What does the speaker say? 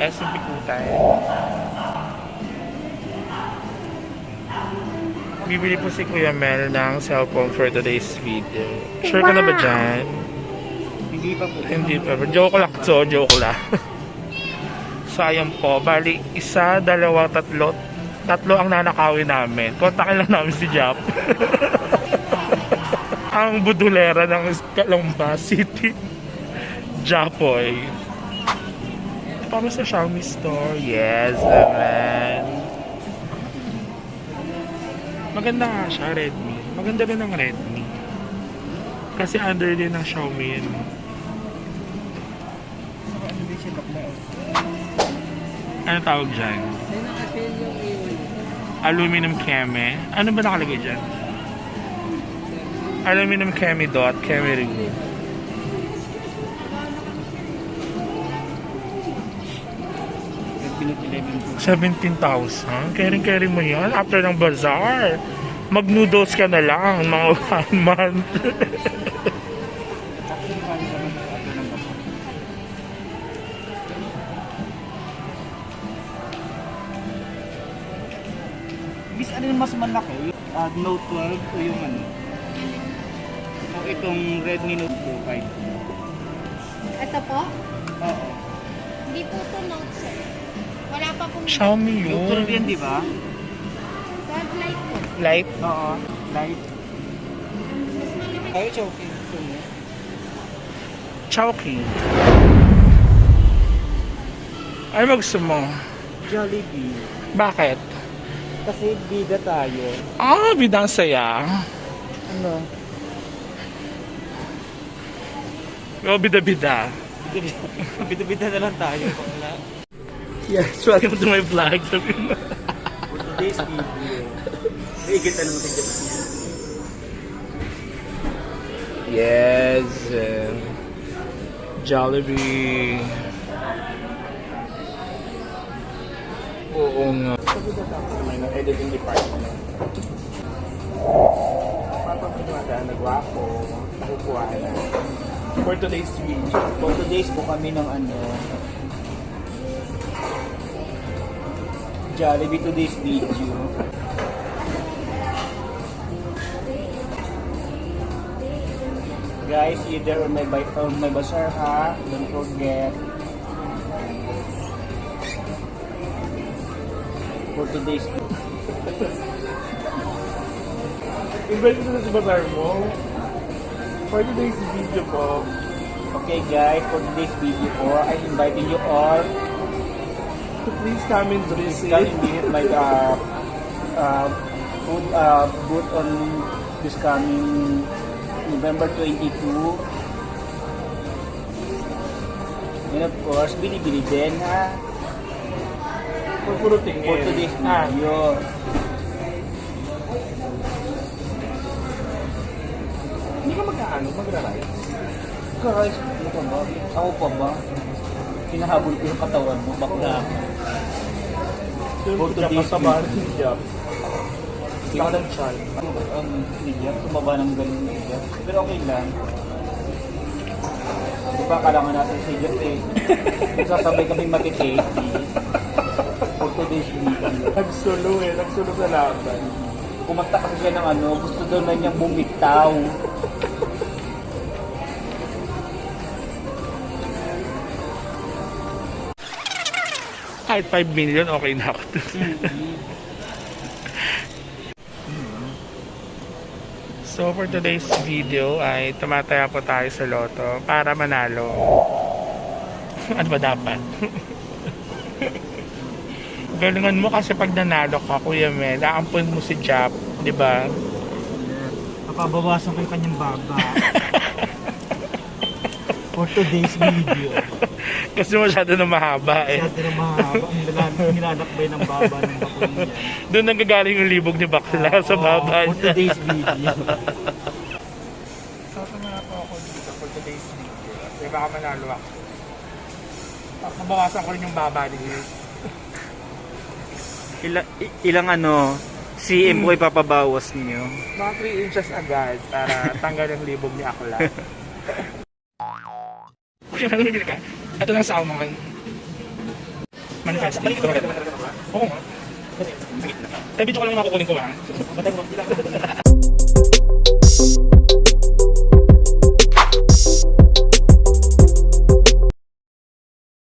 SMP Kutai. Bibili po si Kuya Mel ng cellphone for today's video. Sure ka na ba dyan? Hindi pa po. Hindi pa. Joke lang to, joke lang. So ayan po, bali isa, dalawa, tatlo. Tatlo ang nanakawin namin. Kontakin lang namin si Jap. Ang budulera ng Calamba City. Japoy. Para sa Xiaomi store. Yes, naman. Maganda nga siya, Redmi. Maganda rin ang Redmi. Kasi under din ng Xiaomi yun. Ano tawag dyan? Aluminum Keme. Ano ba nakalagay dyan? Aluminum Keme dot, Keme ring. $17,000. Kering-kering mo yan after ng bazaar. Mag-noodles ka na lang mga 1 month. Bis, ano yung mas malaki? Note 12 o yung ano? O itong Redmi Note 5? Ito po? Oo. Hindi po ito Note 7. Wala pa pong Xiaomi Note 12 yun. yan, di ba? 12 Lite po. Light. Oo. Light. Mas malaki. Ay, okay. Chowking. Ano ba gusto mo? Jollibee. Bakit? Kasi bida tayo. Ah, bidang saya. Ano? O, bida-bida. Bida-bida na lang tayo. Wala. Yes, welcome to my vlog. Sabi mo. For today's video. Higit na naman tayo. Yes. Jollibee. Oo nga. May editing department. Papapagmada, nagwapo. Nakukuha na. For today's video. For today's po kami ng ano, Jollibee today's video. Guys, either on my bazaar ha, don't forget. For today's Invite ko na sa bazaar mo. For today's video po. okay guys, for today's video po, I'm inviting you all So please come and to visit. come and visit my food booth on this coming November 22. And of course, bili-bili din ha. Puro tingin. For today's video. Hindi ka magra-ride. Guys, ano pa ba? Ako pa ba? Hinahabol ko yung katawan mo, bakla. For today's video. Ikaw ng chan. Ano ba? Ang ligyap, tumaba ng ganun ligyap. Pero okay lang. Di ba, kailangan natin sa ligyap eh. Nagsasabay kami matitake. For today's video. Nagsulo sa laban. Kumanta kasi siya ng ano, gusto daw na niyang bumitaw. Kahit 5 million, okay na ako. So for today's video ay tumataya po tayo sa loto para manalo. Ano ba dapat? Galingan mo kasi pag nanalo ka, Kuya Mel, aampun mo si Jap, di ba? Napabawasan ko yung kanyang baba. For today's video. Kasi masyado na mahaba eh. Masyado na mahaba. Ang nilalakbay ng baba ng bakul niya. Doon nanggagaling yung libog ni Bakla sa baba For niya. today's video. Sasama po ako dito for today's video. Kasi baka manalo ako. Mabawasan ko rin yung baba niya. Ilang ano, CM ko ipapabawas niyo. Mga 3 inches agad para tanggal yung libog ni Akla. Kaya nang bibili ka? Ito lang sa akin. Manifesting. Ito red. Oo nga. Eh, video ko lang yung makukunin ko ha.